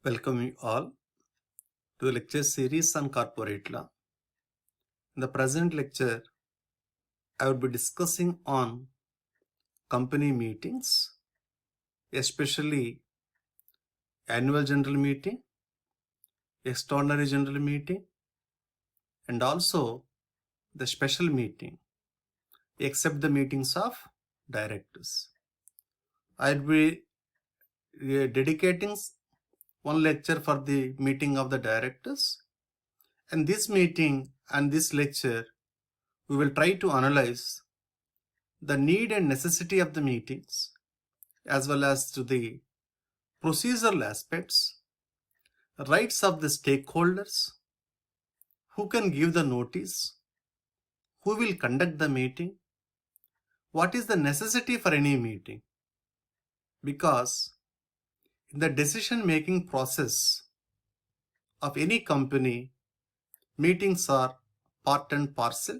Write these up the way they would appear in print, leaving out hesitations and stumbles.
Welcome you all to the lecture series on corporate law. In the present lecture, I will be discussing on company meetings, especially annual general meeting, extraordinary general meeting, and also the special meeting, except the meetings of directors. I will be dedicating one lecture for the meeting of the directors, and this meeting and this lecture we will try to analyze the need and necessity of the meetings as well as to the procedural aspects, rights of the stakeholders, who can give the notice, who will conduct the meeting, what is the necessity for any meeting, because in the decision making process of any company, meetings are part and parcel,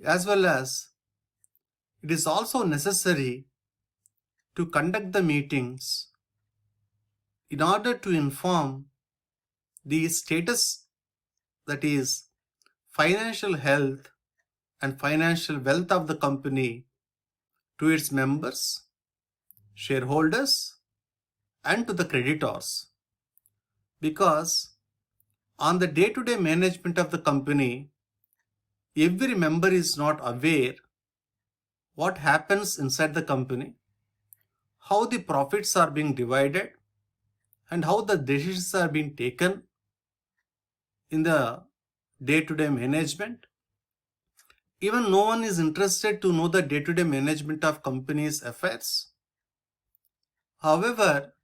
as well as it is also necessary to conduct the meetings in order to inform the status, that is financial health and financial wealth of the company, to its members, shareholders, and to the creditors. Because on the day-to-day management of the company, every member is not aware what happens inside the company, how the profits are being divided, and how the decisions are being taken in the day-to-day management. Even no one is interested to know the day-to-day management of company's affairs. However,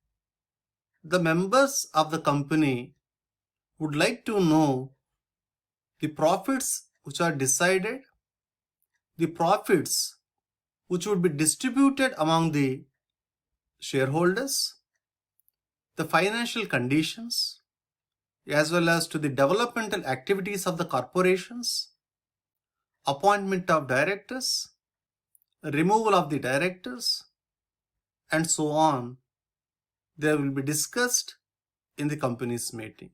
the members of the company would like to know the profits which are decided, the profits which would be distributed among the shareholders, the financial conditions, as well as to the developmental activities of the corporations, appointment of directors, removal of the directors, and so on. They will be discussed in the company's meeting.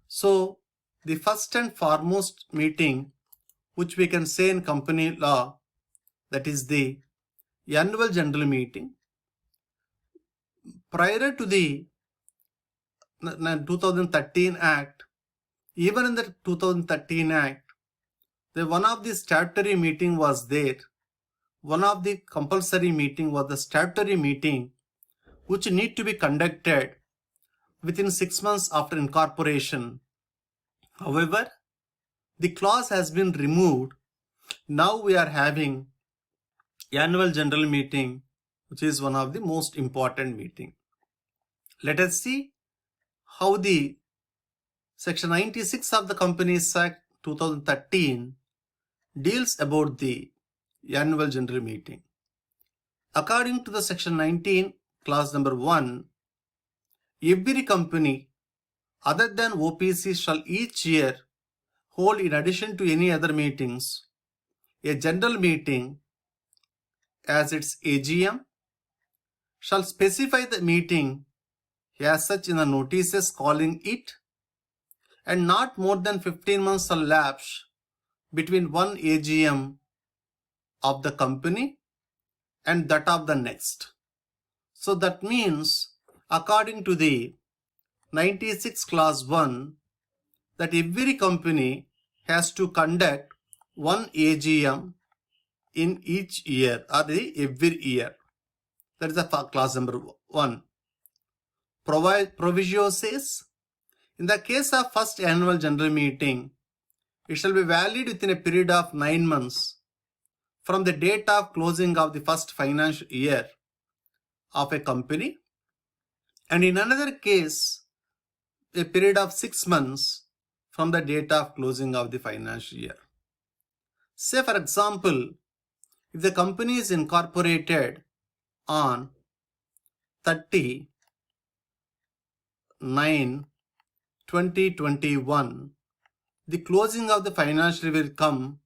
So the first and foremost meeting which we can say in company law, that is the annual general meeting. Prior to the 2013 Act, even in the 2013 Act, one of the statutory meeting was there. One of the compulsory meeting was the statutory meeting, which need to be conducted within 6 months after incorporation. However, the clause has been removed. Now we are having annual general meeting, which is one of the most important meeting. Let us see how the Section 96 of the Companies Act 2013 deals about the annual general meeting. According to the Section 19, clause number 1, every company other than OPC shall each year hold, in addition to any other meetings, a general meeting as its AGM, shall specify the meeting as such in the notices calling it, and not more than 15 months shall lapse between one AGM of the company and that of the next. So that means, according to the 96 clause 1, that every company has to conduct one AGM in each year, or every year. That is the clause number 1. Proviso says, in the case of first annual general meeting, it shall be valid within a period of 9 months from the date of closing of the first financial year of a company, and in another case, a period of 6 months from the date of closing of the financial year. Say for example, if the company is incorporated on 30/9/2021, the closing of the financial year will come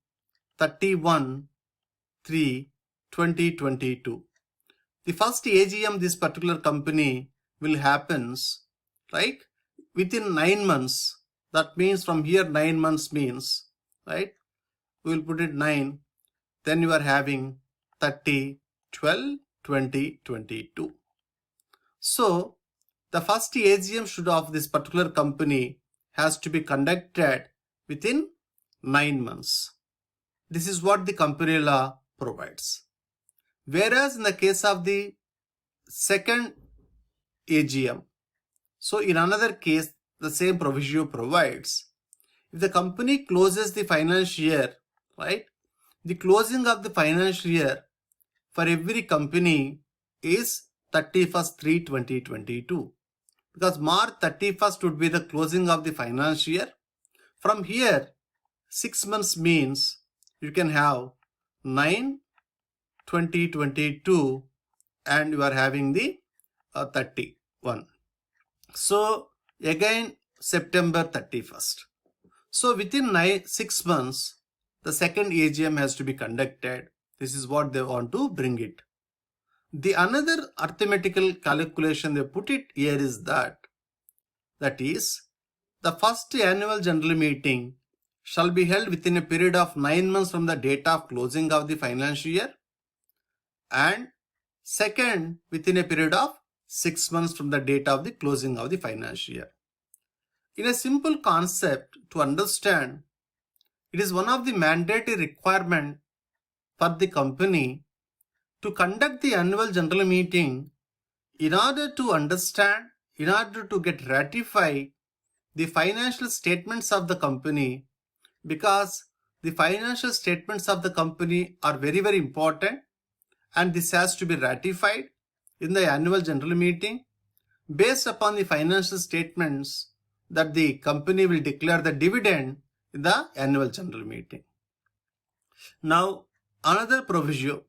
31/3/2022. The first AGM this particular company will happens right? Within 9 months, that means from here 9 months means, right? We will put it 9, then you are having 30, 12, 20, 22. So the first AGM of this particular company has to be conducted within 9 months. This is what the company law provides. Whereas in the case of the second AGM, so in another case, the same provision provides, if the company closes the financial year, right, the closing of the financial year for every company is 31st/3/2022, because March 31st would be the closing of the financial year. From here, 6 months means you can have 9/2022 and you are having the 31. So again September 31st. So within 6 months, the second AGM has to be conducted. This is what they want to bring it. The another arithmetical calculation they put it here is that is the first annual general meeting shall be held within a period of 9 months from the date of closing of the financial year, and second within a period of 6 months from the date of the closing of the financial year. In a simple concept to understand, it is one of the mandatory requirements for the company to conduct the annual general meeting in order to understand, in order to get ratified the financial statements of the company, because the financial statements of the company are very, very important, and this has to be ratified in the annual general meeting. Based upon the financial statements, that the company will declare the dividend in the annual general meeting. Now, another provision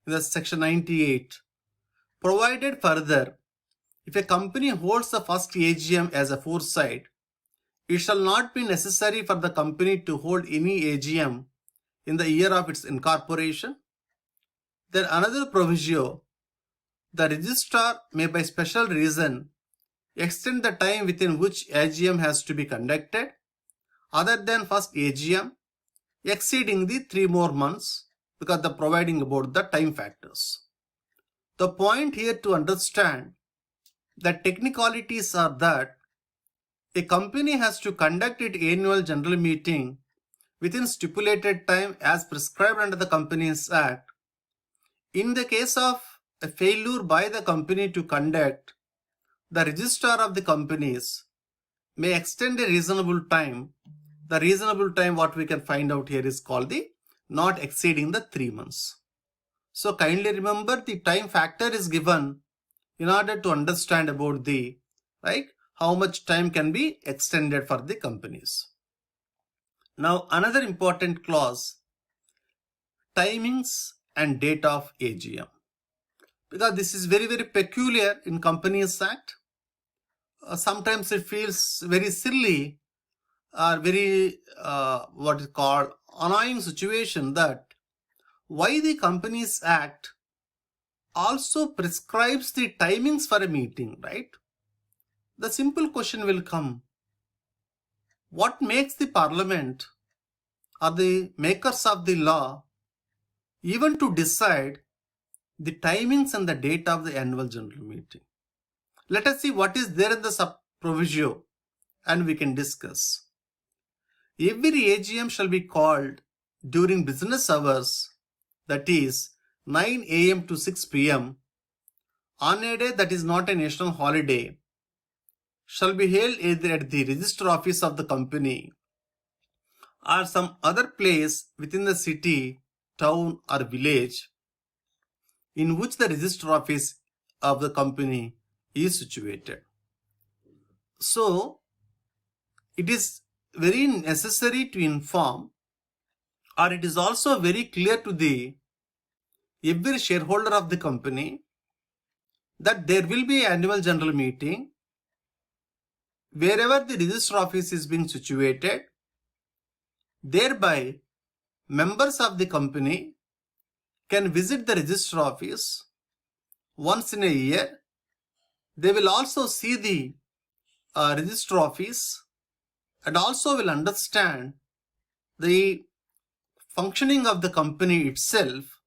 in the section 98 provided further, if a company holds the first AGM as a foresight, it shall not be necessary for the company to hold any AGM in the year of its incorporation. Then another provision, the registrar may by special reason extend the time within which AGM has to be conducted other than first AGM, exceeding the 3 more months, because they're providing about the time factors. The point here to understand the technicalities are that a company has to conduct its annual general meeting within stipulated time as prescribed under the Companies Act. In the case of a failure by the company to conduct, the registrar of the companies may extend a reasonable time. The reasonable time what we can find out here is called the not exceeding the 3 months. So kindly remember, the time factor is given in order to understand about the, right, how much time can be extended for the companies. Now another important clause, timings and date of AGM, because this is very, very peculiar in Companies Act. Sometimes it feels very silly or very what is called annoying situation, that why the Companies Act also prescribes the timings for a meeting, right? The simple question will come, what makes the Parliament or the makers of the law even to decide the timings and the date of the annual general meeting? Let us see what is there in the sub proviso and we can discuss. Every AGM shall be called during business hours, that is 9 AM to 6 PM, on a day that is not a national holiday, shall be held either at the register office of the company or some other place within the city, town or village in which the register office of the company is situated. So it is very necessary to inform, or it is also very clear to the every shareholder of the company, that there will be an annual general meeting wherever the register office is being situated. Thereby, members of the company can visit the register office once in a year. They will also see the register office and also will understand the functioning of the company itself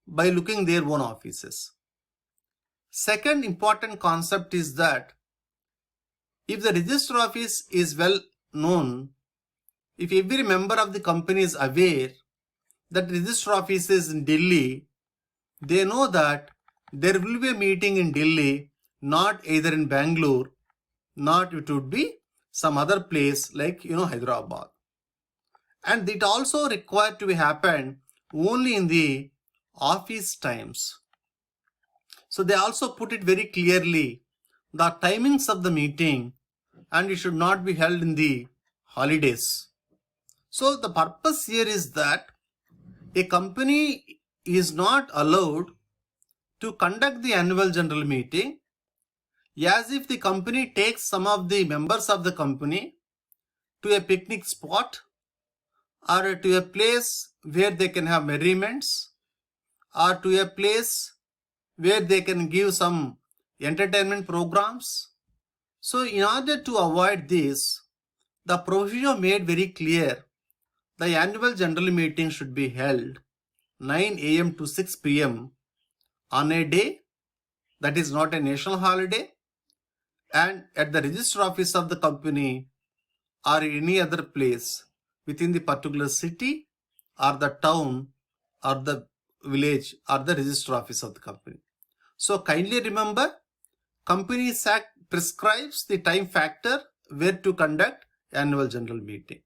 by looking their own offices. Second important concept is that if the register office is well known, if every member of the company is aware that register office is in Delhi, they know that there will be a meeting in Delhi, not either in Bangalore, not it would be some other place like Hyderabad. And it also required to be happen only in the office times. So they also put it very clearly, the timings of the meeting, and it should not be held in the holidays. So the purpose here is that a company is not allowed to conduct the annual general meeting as if the company takes some of the members of the company to a picnic spot or to a place where they can have merriments or to a place where they can give some entertainment programs. So in order to avoid this, the provision made very clear the annual general meeting should be held 9 a.m. to 6 p.m. on a day that is not a national holiday and at the register office of the company or any other place within the particular city or the town or the village or the register office of the company. So kindly remember, Companies Act prescribes the time factor where to conduct annual general meeting.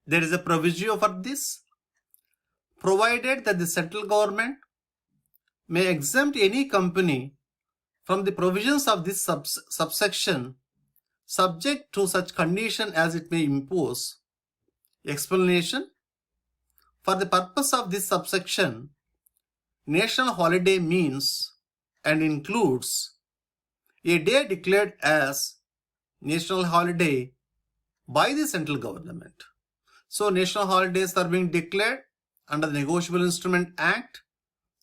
There is a proviso for this, provided that the central government may exempt any company from the provisions of this subsection subject to such condition as it may impose. Explanation: for the purpose of this subsection, national holiday means and includes a day declared as national holiday by the central government. So national holidays are being declared under the Negotiable Instrument Act,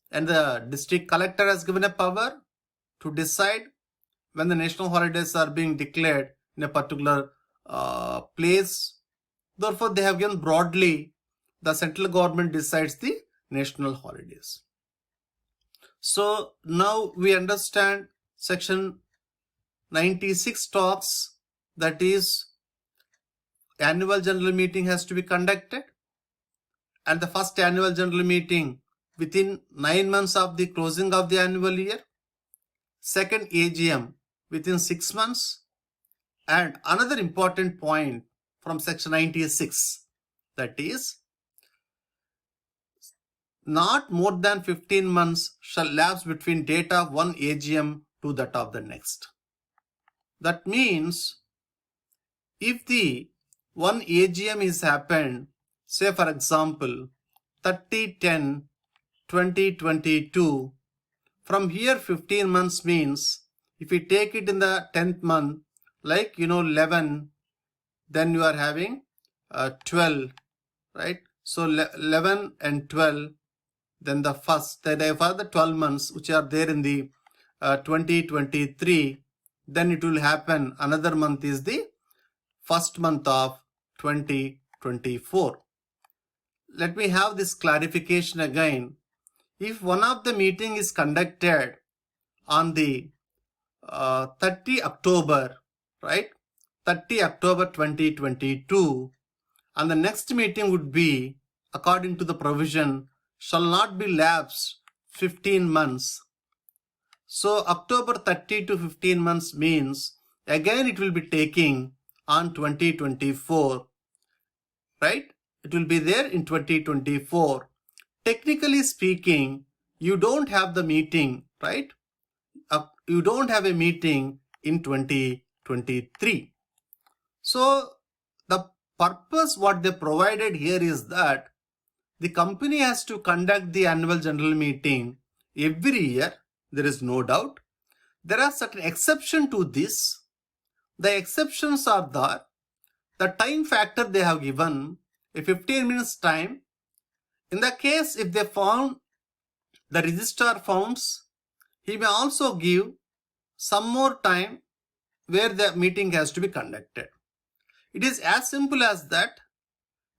and the district collector has given a power to decide when the national holidays are being declared in a particular place. Therefore, they have given broadly the central government decides the national holidays. So now we understand section 96 talks, that is annual general meeting has to be conducted, and the first annual general meeting within 9 months of the closing of the annual year, second AGM within 6 months, and another important point from section 96, that is not more than 15 months shall lapse between date of one AGM to that of the next. That means if the one AGM is happened, say for example 30/10/2022, from here 15 months means if you take it in the 10th month, like 11, then you are having 12, right? So 11 and 12, then the first, therefore the 12 months which are there in the 2023, then it will happen another month is the first month of 2024. Let me have this clarification again. If one of the meeting is conducted on the 30 October, right? 30 October 2022, and the next meeting would be, according to the provision, shall not be lapsed 15 months. So October 30 to 15 months means again it will be taking on 2024, right? It will be there in 2024. Technically speaking, you don't have the meeting, right? You don't have a meeting in 2023. So the purpose what they provided here is that the company has to conduct the annual general meeting every year. There is no doubt. There are certain exceptions to this. The exceptions are that the time factor they have given a 15 minutes time. In the case if they found, the registrar founds, he may also give some more time where the meeting has to be conducted. It is as simple as that.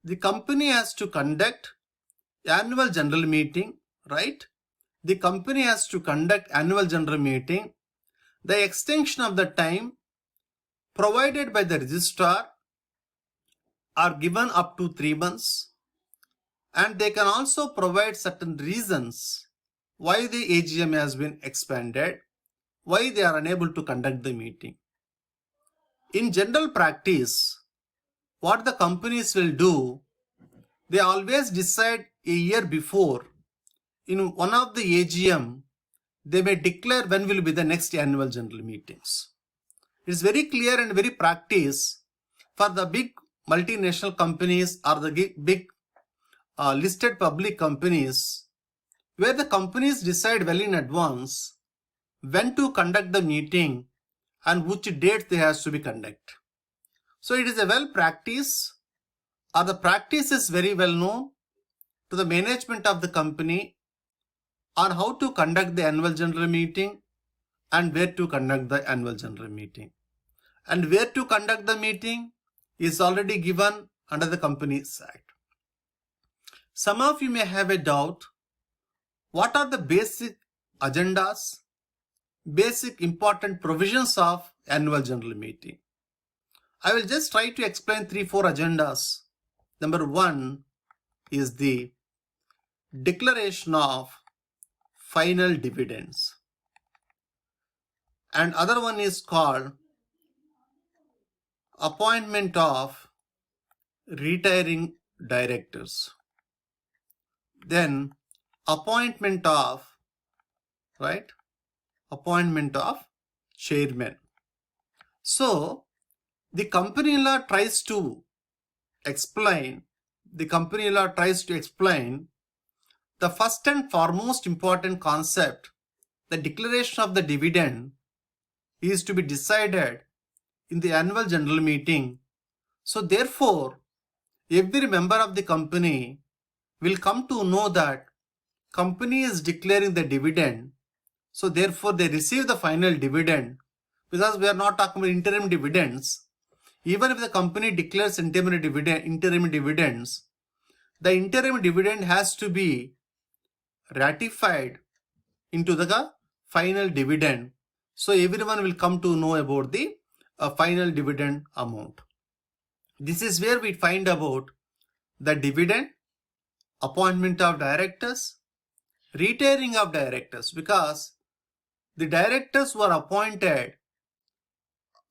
The company has to conduct annual general meeting, right? The company has to conduct annual general meeting. The extension of the time provided by the registrar are given up to 3 months, and they can also provide certain reasons why the AGM has been expanded, why they are unable to conduct the meeting. In general practice, what the companies will do, they always decide a year before. In one of the AGM, they may declare when will be the next annual general meetings. It is very clear and very practice for the big multinational companies or the big listed public companies, where the companies decide well in advance when to conduct the meeting and which date they has to be conduct. So it is a well practice, or the practice is very well known to the management of the company on how to conduct the annual general meeting and where to conduct the annual general meeting. And where to conduct the meeting is already given under the Companies Act. Some of you may have a doubt, what are the basic agendas, basic important provisions of annual general meeting? I will just try to explain 3-4 agendas. Number 1 is the declaration of final dividends, and other one is called appointment of retiring directors, then appointment of chairman. So the company law tries to explain the first and foremost important concept. The declaration of the dividend is to be decided in the annual general meeting. So therefore, every member of the company will come to know that company is declaring the dividend. So therefore, they receive the final dividend, because we are not talking about interim dividends. Even if the company declares interim dividends, the interim dividend has to be ratified into the final dividend. So everyone will come to know about the final dividend amount. This is where we find about the dividend, appointment of directors, retiring of directors, because the directors who are appointed,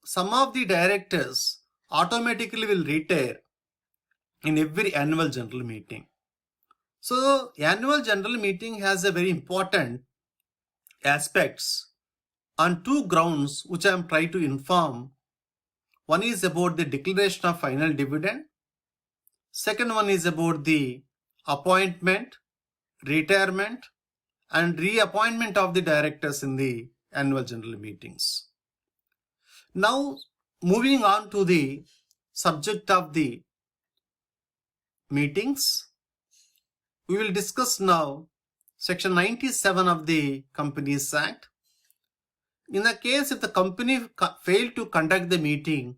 some of the directors automatically will retire in every annual general meeting. So annual general meeting has a very important aspects on 2 grounds which I am trying to inform. One is about the declaration of final dividend. Second one is about the appointment, retirement and reappointment of the directors in the annual general meetings. Now moving on to the subject of the meetings, we will discuss now section 97 of the Companies Act. In the case if the company failed to conduct the meeting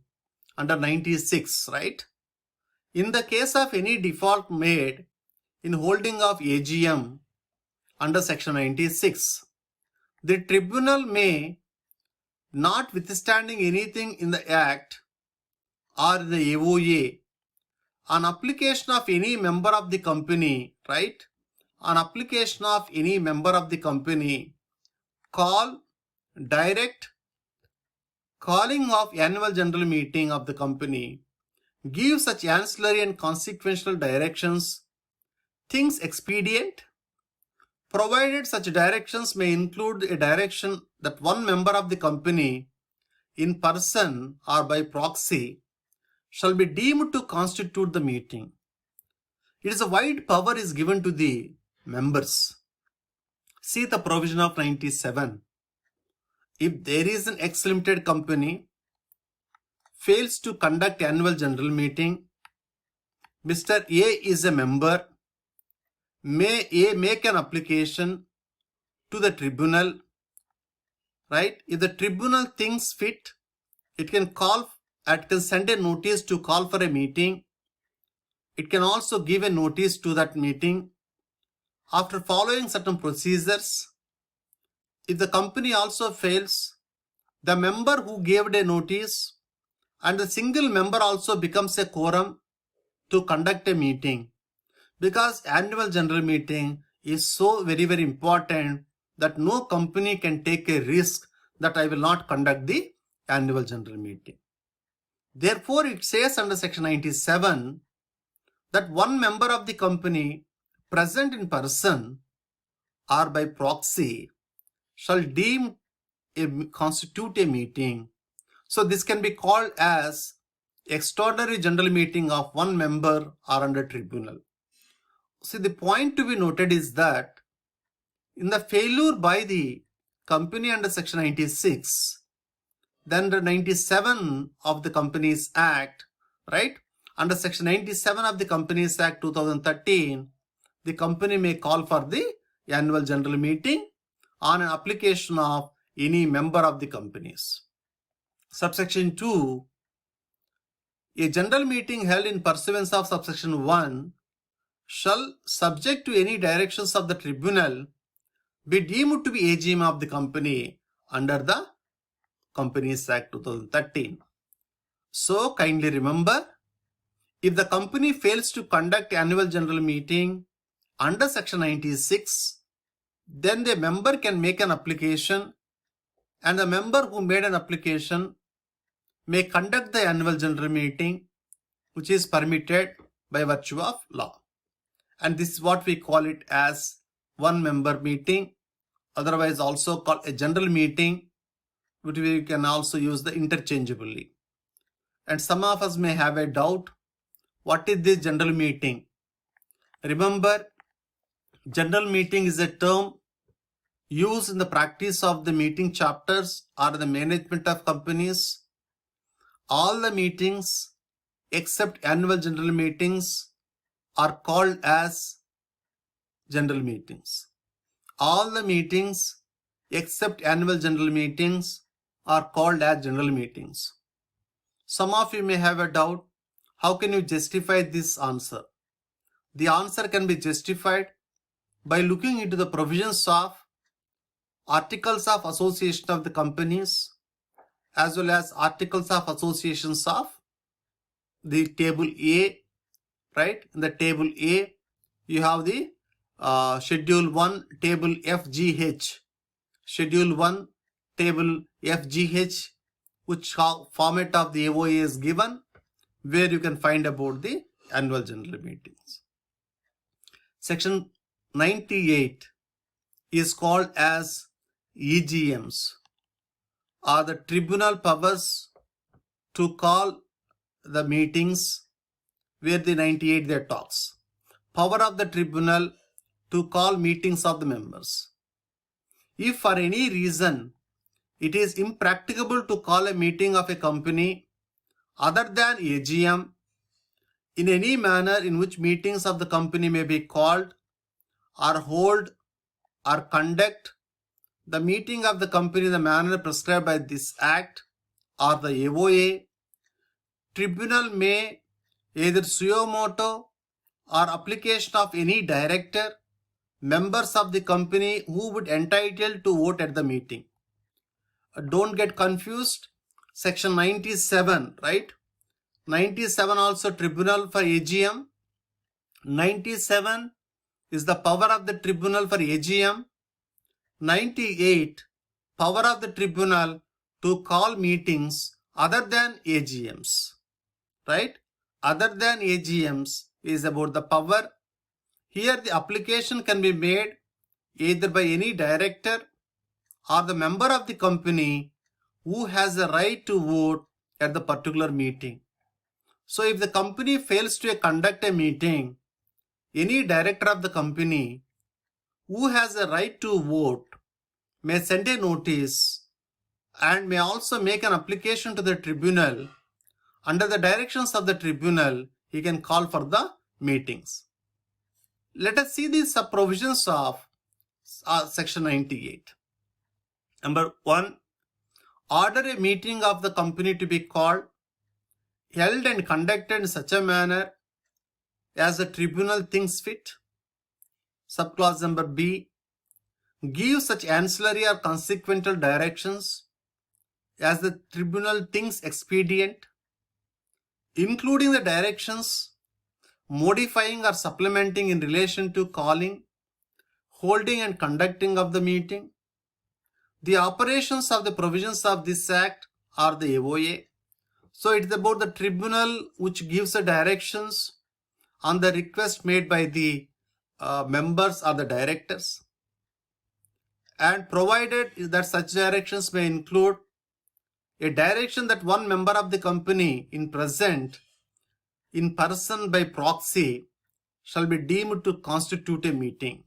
under 96, right? In the case of any default made in holding of AGM under section 96, the tribunal may, notwithstanding anything in the Act or the AOA, on application of any member of the company, right? On application of any member of the company, calling of annual general meeting of the company, give such ancillary and consequential directions, things expedient, provided such directions may include a direction that one member of the company, in person or by proxy, shall be deemed to constitute the meeting. It is a wide power is given to the members. See the provision of 97. If there is an X limited company fails to conduct annual general meeting, Mr. A is a member, may A make an application to the tribunal, right? If the tribunal thinks fit, it can send a notice to call for a meeting. It can also give a notice to that meeting. After following certain procedures, if the company also fails, the member who gave a notice and the single member also becomes a quorum to conduct a meeting, because annual general meeting is so very important that no company can take a risk that I will not conduct the annual general meeting. Therefore, it says under section 97 that one member of the company present in person or by proxy shall constitute a meeting. So this can be called as extraordinary general meeting of one member or under tribunal. See, the point to be noted is that in the failure by the company under section 96, then under 97 of the Companies Act, right? Under section 97 of the Companies Act 2013, the company may call for the annual general meeting on an application of any member of the companies. Subsection 2, a general meeting held in pursuance of subsection 1 shall, subject to any directions of the tribunal, be deemed to be AGM of the company under the Companies Act 2013. So kindly remember, if the company fails to conduct annual general meeting under section 96, then the member can make an application, and the member who made an application may conduct the annual general meeting, which is permitted by virtue of law. And this is what we call it as one member meeting, otherwise also called a general meeting, which we can also use the interchangeably. And some of us may have a doubt, what is this general meeting? Remember, general meeting is a term used in the practice of the meeting chapters or the management of companies. All the meetings except annual general meetings are called as general meetings. All the meetings except annual general meetings are called as general meetings. Some of you may have a doubt, how can you justify this answer? The answer can be justified by looking into the provisions of Articles of Association of the companies as well as Articles of Associations of the Table A, right? In the Table A, you have the Schedule 1, Table FGH. Schedule 1, Table FGH, which format of the AOA is given, where you can find about the annual general meetings. Section 98 is called as EGMs, are the tribunal powers to call the meetings, where the 98 there talks. Power of the tribunal to call meetings of the members. If for any reason it is impracticable to call a meeting of a company other than AGM, in any manner in which meetings of the company may be called or hold or conduct the meeting of the company in the manner prescribed by this Act or the AOA, tribunal may either suo motu or application of any director, members of the company who would entitled to vote at the meeting. Don't get confused. Section 97, right? 97 also tribunal for AGM. 97 is the power of the tribunal for AGM. 98, power of the tribunal to call meetings other than AGMs, right? Other than AGMs is about the power. Here the application can be made either by any director or the member of the company who has a right to vote at the particular meeting. So if the company fails to conduct a meeting, any director of the company who has a right to vote may send a notice and may also make an application to the tribunal. Under the directions of the tribunal, he can call for the meetings. Let us see the sub-provisions of section 98. Number 1, order a meeting of the company to be called, held and conducted in such a manner as the tribunal thinks fit. Subclause number B, give such ancillary or consequential directions as the tribunal thinks expedient, including the directions modifying or supplementing in relation to calling, holding and conducting of the meeting. The operations of the provisions of this act are the AOA. So it is about the tribunal which gives the directions on the request made by the members or the directors, and provided that such directions may include a direction that one member of the company in person by proxy shall be deemed to constitute a meeting,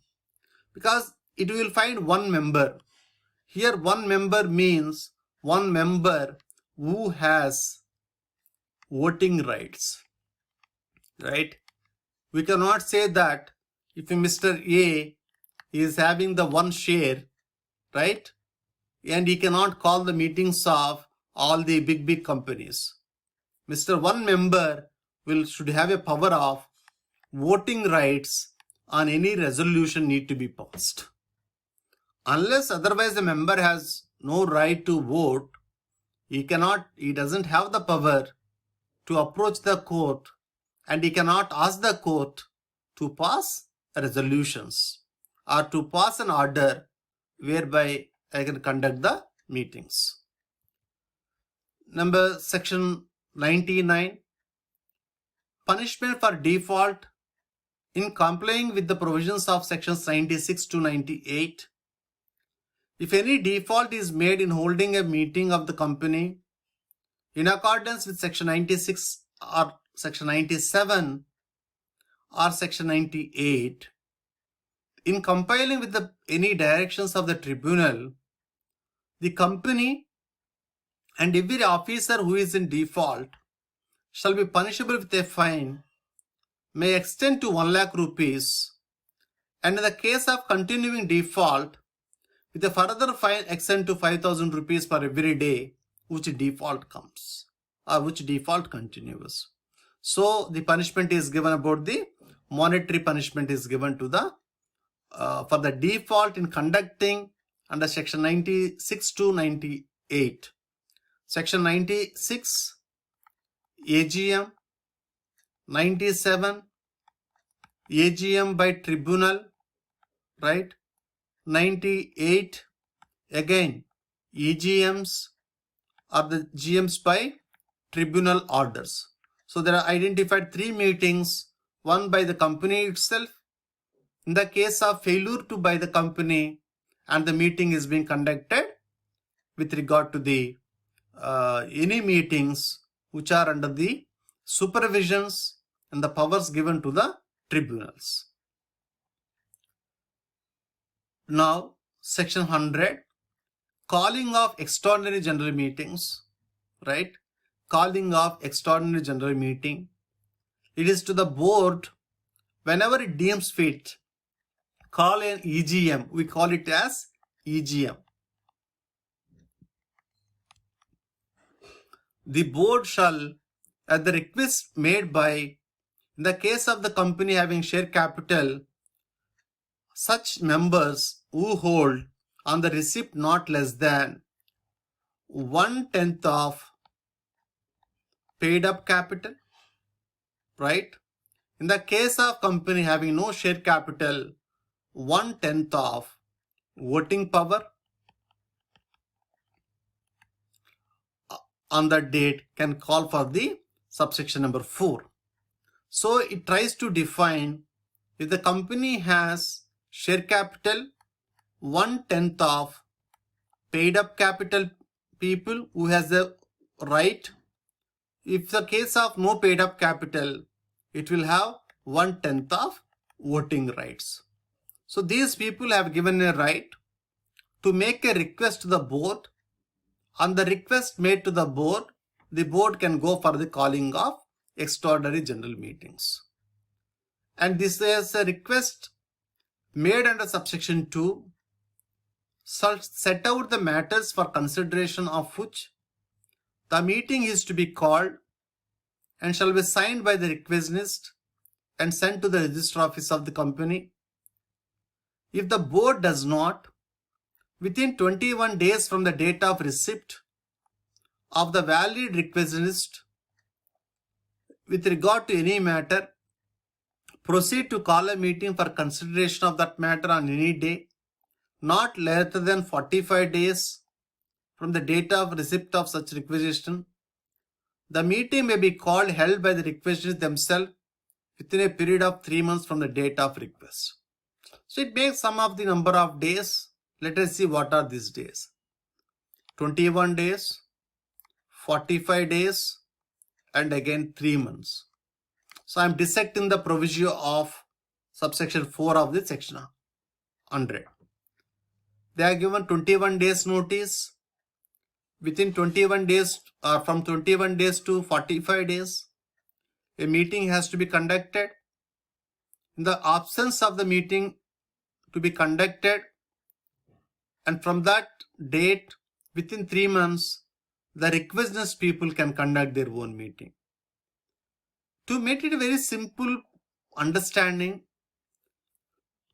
because it will find one member. Here one member means one member who has voting rights, right? We cannot say that if Mr. A is having the one share, right, and he cannot call the meetings of all the big companies. Mr. One member should have a power of voting rights on any resolution need to be passed. Unless otherwise the member has no right to vote, he doesn't have the power to approach the court, and he cannot ask the court to pass resolutions or to pass an order whereby I can conduct the meetings. Section 99, punishment for default in complying with the provisions of sections 96 to 98. If any default is made in holding a meeting of the company in accordance with section 96 or section 97 or section 98, in compiling with any directions of the tribunal, the company and every officer who is in default shall be punishable with a fine may extend to 1 lakh rupees, and in the case of continuing default, with a further fine extend to 5,000 rupees for every day which default comes or which default continues. So the punishment is given about the monetary punishment is given to the for the default in conducting under section 96 to 98. Section 96 AGM, 97 AGM by tribunal, right? 98 again EGMs or the GMs by tribunal orders. So there are identified 3 meetings, one by the company itself in the case of failure to by the company, and the meeting is being conducted with regard to the any meetings which are under the supervisions and the powers given to the tribunals. Now section 100, calling of extraordinary general meetings, right? Calling of extraordinary general meeting. It is to the board whenever it deems fit call an EGM. We call it as EGM. The board shall, at the request made by, in the case of the company having share capital, such members who hold on the receipt not less than 1/10 of paid up capital, right? In the case of company having no share capital, 1/10 of voting power on that date can call for the subsection number 4. So it tries to define if the company has share capital, 1/10 of paid up capital people who has the right. If the case of no paid up capital, it will have 1/10 of voting rights. So these people have given a right to make a request to the board. On the request made to the board can go for the calling of extraordinary general meetings. And this is a request made under subsection 2. shall set out the matters for consideration of which the meeting is to be called and shall be signed by the requisitionist and sent to the register office of the company. If the board does not, within 21 days from the date of receipt of the valid requisitionist with regard to any matter, proceed to call a meeting for consideration of that matter on any day, not later than 45 days from the date of receipt of such requisition, the meeting may be called held by the requisitioners themselves within a period of 3 months from the date of request. So it makes sum of the number of days. Let us see what are these days. 21 days, 45 days, and again 3 months. So I am dissecting the proviso of subsection 4 of the section 100. They are given 21 days notice. Within 21 days or from 21 days to 45 days, a meeting has to be conducted. In the absence of the meeting to be conducted, and from that date, within 3 months, the requisitionist people can conduct their own meeting. To make it a very simple understanding,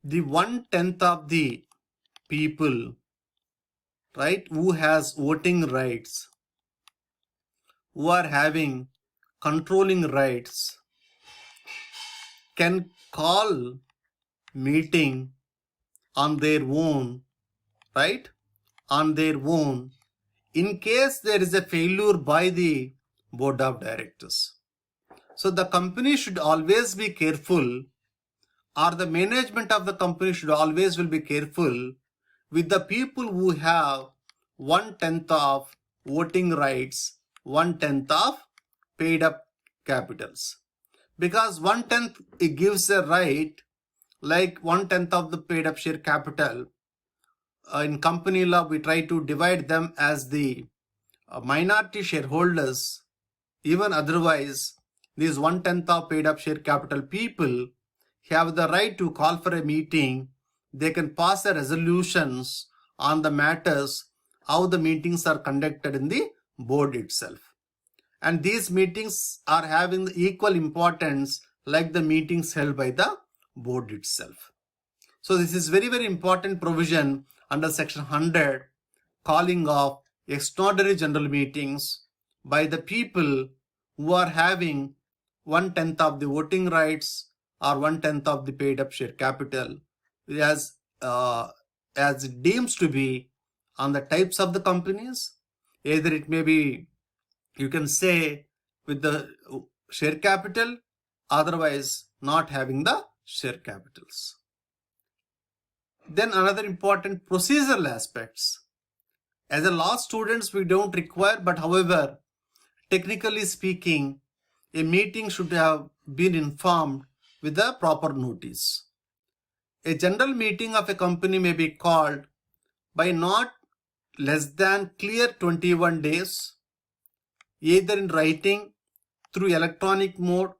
the 1/10 of the people, right, who has voting rights, who are having controlling rights, can call meeting on their own, right, on their own, in case there is a failure by the board of directors. So the company should always be careful, or the management of the company should always will be careful with the people who have 1/10 of voting rights, 1/10 of paid up capitals. Because 1/10 it gives a right, like 1/10 of the paid up share capital. In company law, we try to divide them as the minority shareholders. Even otherwise, these 1/10 of paid up share capital people have the right to call for a meeting. They can pass the resolutions on the matters, how the meetings are conducted in the board itself. And these meetings are having the equal importance like the meetings held by the board itself. So this is very, very important provision under section 100, calling of extraordinary general meetings by the people who are having 1/10 of the voting rights or 1/10 of the paid up share capital, as it deems to be on the types of the companies. Either it may be, you can say, with the share capital, otherwise not having the share capitals. Then another important procedural aspects. As a law students, we don't require, but however, technically speaking, a meeting should have been informed with the proper notice. A general meeting of a company may be called by not less than clear 21 days, either in writing, through electronic mode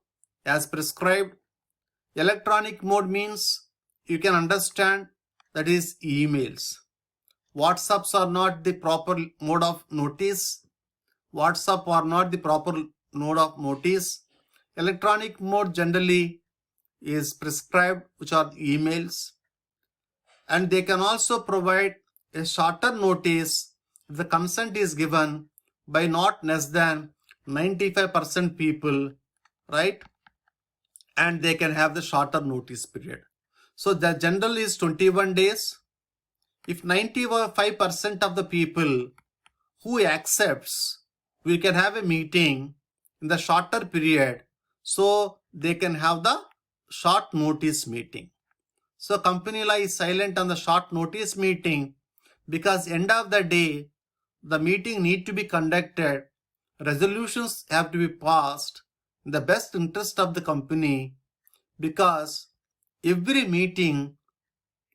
as prescribed. Electronic mode means you can understand that is emails. WhatsApps are not the proper mode of notice. WhatsApp are not the proper mode of notice. Electronic mode generally is prescribed, which are emails. And they can also provide a shorter notice if the consent is given by not less than 95% people, right? And they can have the shorter notice period. So the general is 21 days. If 95% of the people who accepts, we can have a meeting in the shorter period, so they can have the short notice meeting. So company law is silent on the short notice meeting because end of the day, the meeting need to be conducted. Resolutions have to be passed in the best interest of the company, because every meeting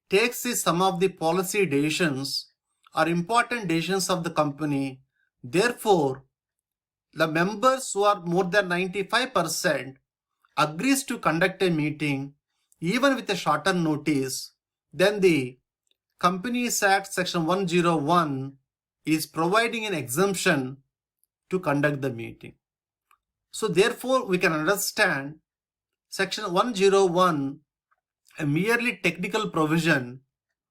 takes some of the policy decisions or important decisions of the company. Therefore, the members who are more than 95% agrees to conduct a meeting even with a shorter notice, then the Companies Act Section 101 is providing an exemption to conduct the meeting. So therefore, we can understand Section 101 a merely technical provision.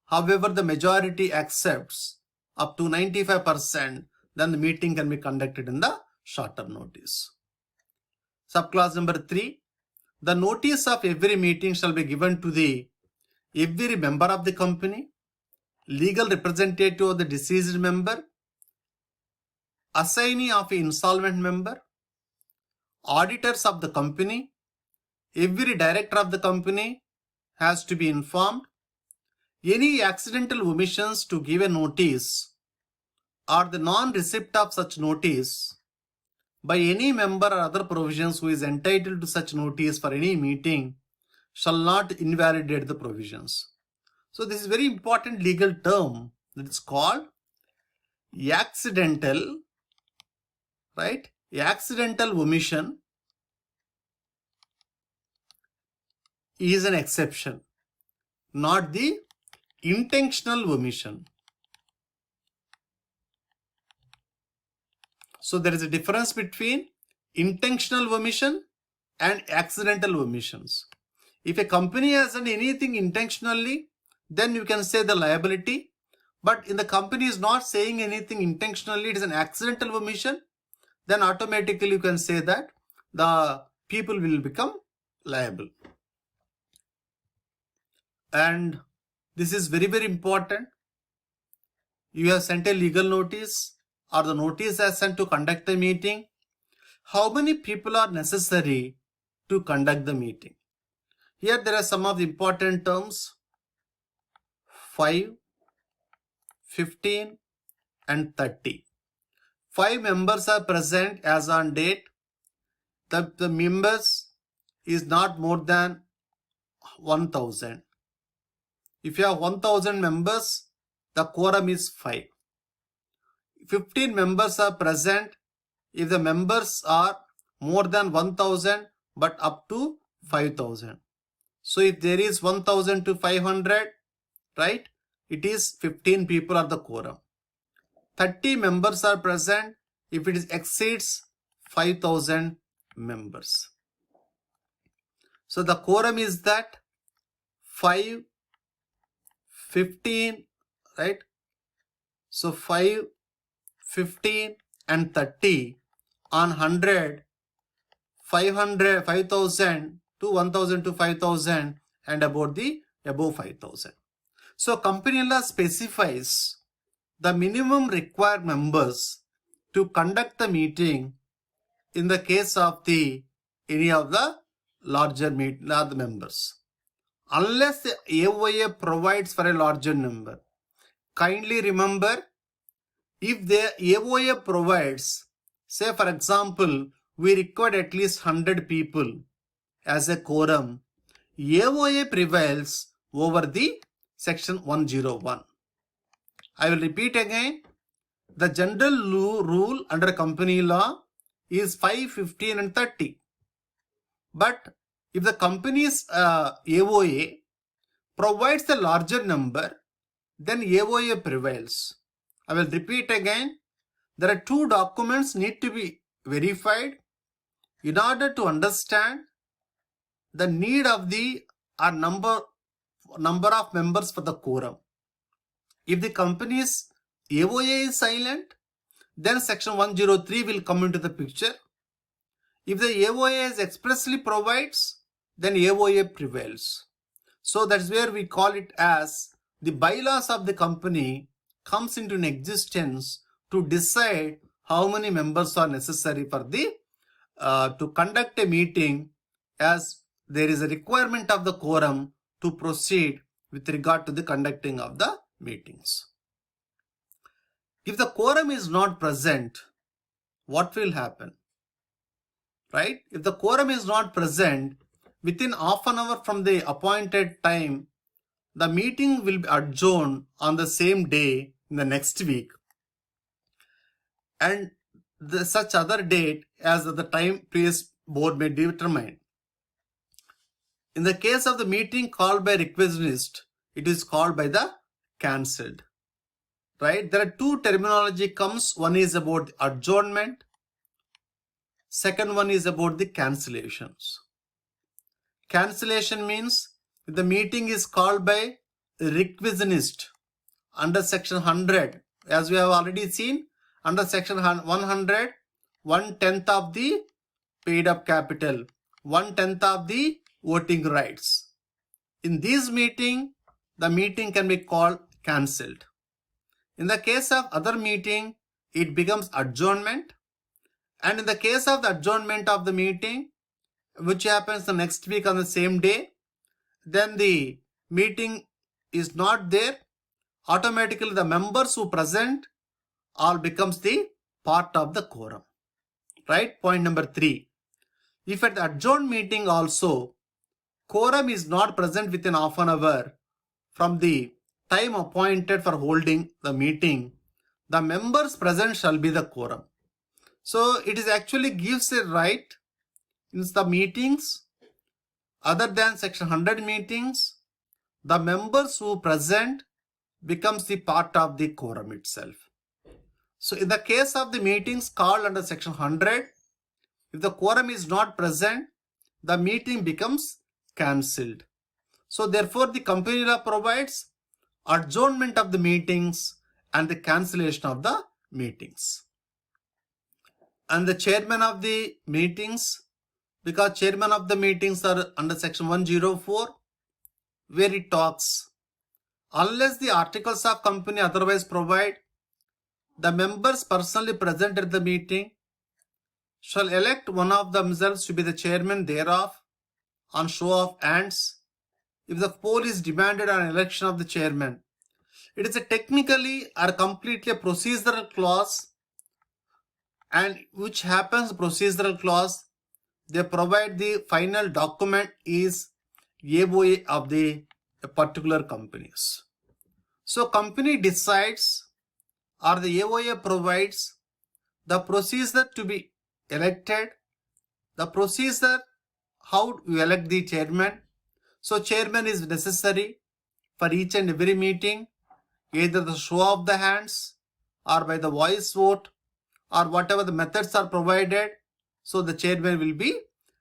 However, the majority accepts up to 95%, then the meeting can be conducted in the shorter notice. Subclause number 3, the notice of every meeting shall be given to every member of the company, legal representative of the deceased member, assignee of an insolvent member, auditors of the company, every director of the company has to be informed. Any accidental omissions to give a notice or the non-receipt of such notice by any member or other provisions who is entitled to such notice for any meeting shall not invalidate the provisions. So this is very important legal term that is called accidental, right? Accidental omission is an exception, not the intentional omission. So there is a difference between intentional omission and accidental omissions. If a company has done anything intentionally, then you can say the liability. But in the company is not saying anything intentionally, it is an accidental omission, then automatically you can say that the people will become liable. And this is very, very important. You have sent a legal notice or the notice has sent to conduct the meeting. How many people are necessary to conduct the meeting? Here there are some of the important terms: 5, 15 and 30. 5 members are present as on date. The members is not more than 1000. If you have 1000 members, the quorum is 5. 15 members are present if the members are more than 1000 but up to 5000. So if there is 1000 to 500, right, it is 15 people are the quorum. 30 members are present if it exceeds 5000 members. So the quorum is that 5, 15, right? So 5, 15 and 30 on 100, 500, 5000 to 1000 to 5000 and above 5000. So company law specifies the minimum required members to conduct the meeting in the case of any of the larger members, unless the AOA provides for a larger number. Kindly remember, if the AOA provides, say for example, we required at least 100 people as a quorum, AOA prevails over the section 101. I will repeat again. The general rule under company law is 5, 15 and 30. But if the company's AOA provides a larger number, then AOA prevails. I will repeat again. There are 2 documents need to be verified in order to understand the need of the number of members for the quorum. If the company's AOA is silent, then section 103 will come into the picture. If the AOA expressly provides, then AOA prevails. So that's where we call it as the bylaws of the company comes into an existence to decide how many members are necessary for to conduct a meeting, as there is a requirement of the quorum to proceed with regard to the conducting of the meetings. If the quorum is not present, what will happen? Right? If the quorum is not present, within half an hour from the appointed time, the meeting will be adjourned on the same day in the next week, and such other date as the time previous board may determine. In the case of the meeting called by requisitionist, it is called by the cancelled. Right? There are two terminology comes. One is about the adjournment. Second one is about the cancellations. Cancellation means if the meeting is called by requisitionist under section 100, as we have already seen, under section 100, 1/10 of the paid up capital, 1/10 of the voting rights. In this meeting, the meeting can be called cancelled. In the case of other meeting, it becomes adjournment. And in the case of the adjournment of the meeting, which happens the next week on the same day, then the meeting is not there. Automatically the members who present all becomes the part of the quorum. Right? Point number 3. If at the adjourned meeting also, quorum is not present within half an hour from the time appointed for holding the meeting, the members present shall be the quorum. So it is actually gives a right in the meetings other than section 100 meetings, the members who present becomes the part of the quorum itself. So in the case of the meetings called under section 100, if the quorum is not present, the meeting becomes cancelled. So therefore the company law provides adjournment of the meetings and the cancellation of the meetings. And the chairman of the meetings, because chairman of the meetings are under section 104, where it talks, unless the articles of company otherwise provide, the members personally present at the meeting shall elect one of themselves to be the chairman thereof on show of hands if the poll is demanded on election of the chairman. It is a technically or completely a procedural clause, and which happens procedural clause, they provide the final document is AOA of the particular companies. So company decides or the AOA provides the procedure to be elected, the procedure how you elect the chairman. So chairman is necessary for each and every meeting, either the show of the hands or by the voice vote or whatever the methods are provided. So the chairman will be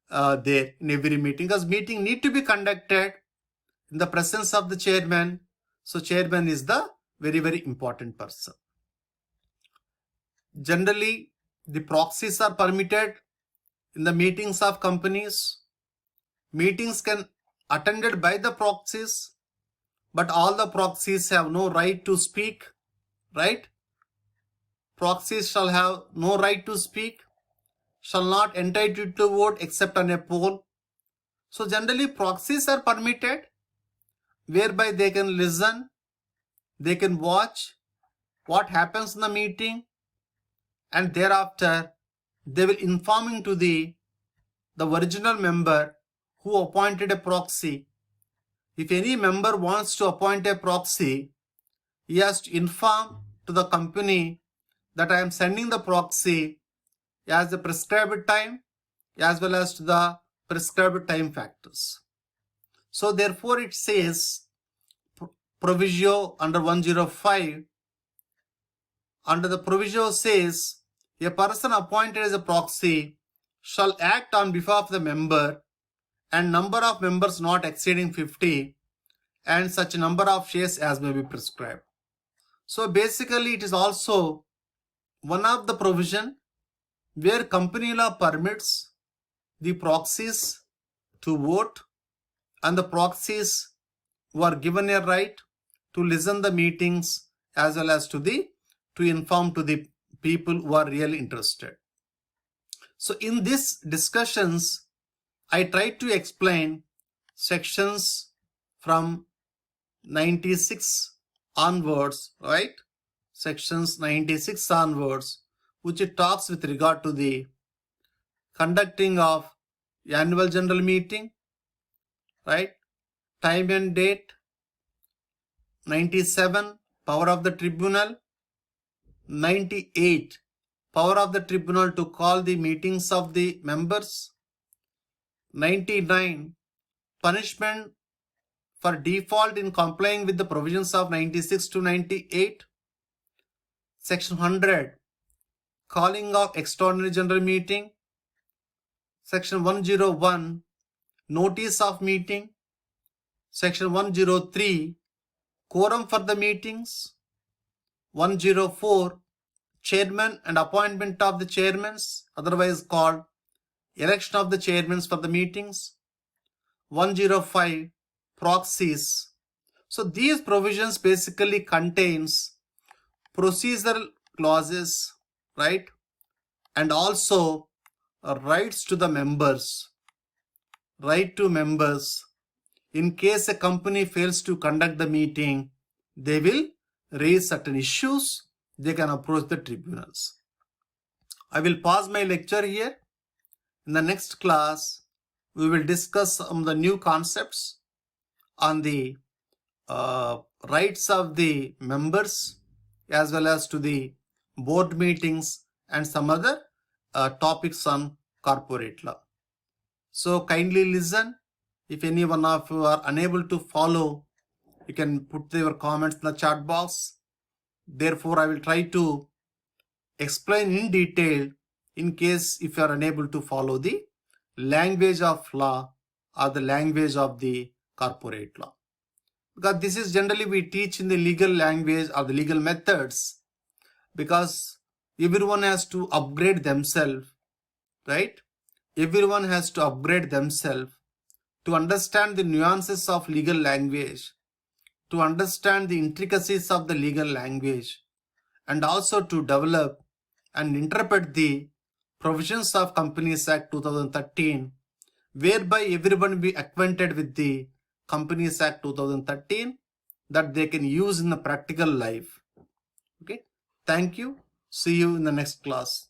there in every meeting, because meeting need to be conducted in the presence of the chairman. So chairman is the very, very important person. Generally, the proxies are permitted in the meetings of companies. Meetings can attended by the proxies, but all the proxies have no right to speak, right? Proxies shall have no right to speak, shall not entitled to vote except on a poll. So generally proxies are permitted, whereby they can listen, they can watch what happens in the meeting, and thereafter they will informing to the original member who appointed a proxy. If any member wants to appoint a proxy, he has to inform to the company that I am sending the proxy as the prescribed time as well as to the prescribed time factors. So therefore it says proviso under 105, under the proviso says a person appointed as a proxy shall act on behalf of the member and number of members not exceeding 50 and such number of shares as may be prescribed. So basically it is also one of the provision where company law permits the proxies to vote and the proxies who are given a right to listen the meetings as well as to inform to the people who are really interested. So in these discussions, I tried to explain sections from 96 onwards, right? Sections 96 onwards, which it talks with regard to the conducting of annual general meeting, right? Time and date. 97, power of the tribunal. 98, power of the tribunal to call the meetings of the members. 99, punishment for default in complying with the provisions of 96 to 98. Section 100, calling of extraordinary general meeting. Section 101, notice of meeting. Section 103, quorum for the meetings. 104, chairman and appointment of the chairmen, otherwise called election of the chairmen for the meetings. 105, proxies. So these provisions basically contains procedural clauses, right? And also rights to the members, right to members. In case a company fails to conduct the meeting, they will raise certain issues. They can approach the tribunals. I will pause my lecture here. In the next class, we will discuss some of the new concepts on the rights of the members as well as to the board meetings and some other topics on corporate law. So kindly listen. If any one of you are unable to follow, you can put your comments in the chat box. Therefore, I will try to explain in detail in case if you are unable to follow the language of law or the language of the corporate law. Because this is generally we teach in the legal language or the legal methods, because everyone has to upgrade themselves, right? Everyone has to upgrade themselves to understand the nuances of legal language, to understand the intricacies of the legal language, and also to develop and interpret the provisions of Companies Act 2013, whereby everyone will be acquainted with the Companies Act 2013 that they can use in the practical life. Okay, thank you. See you in the next class.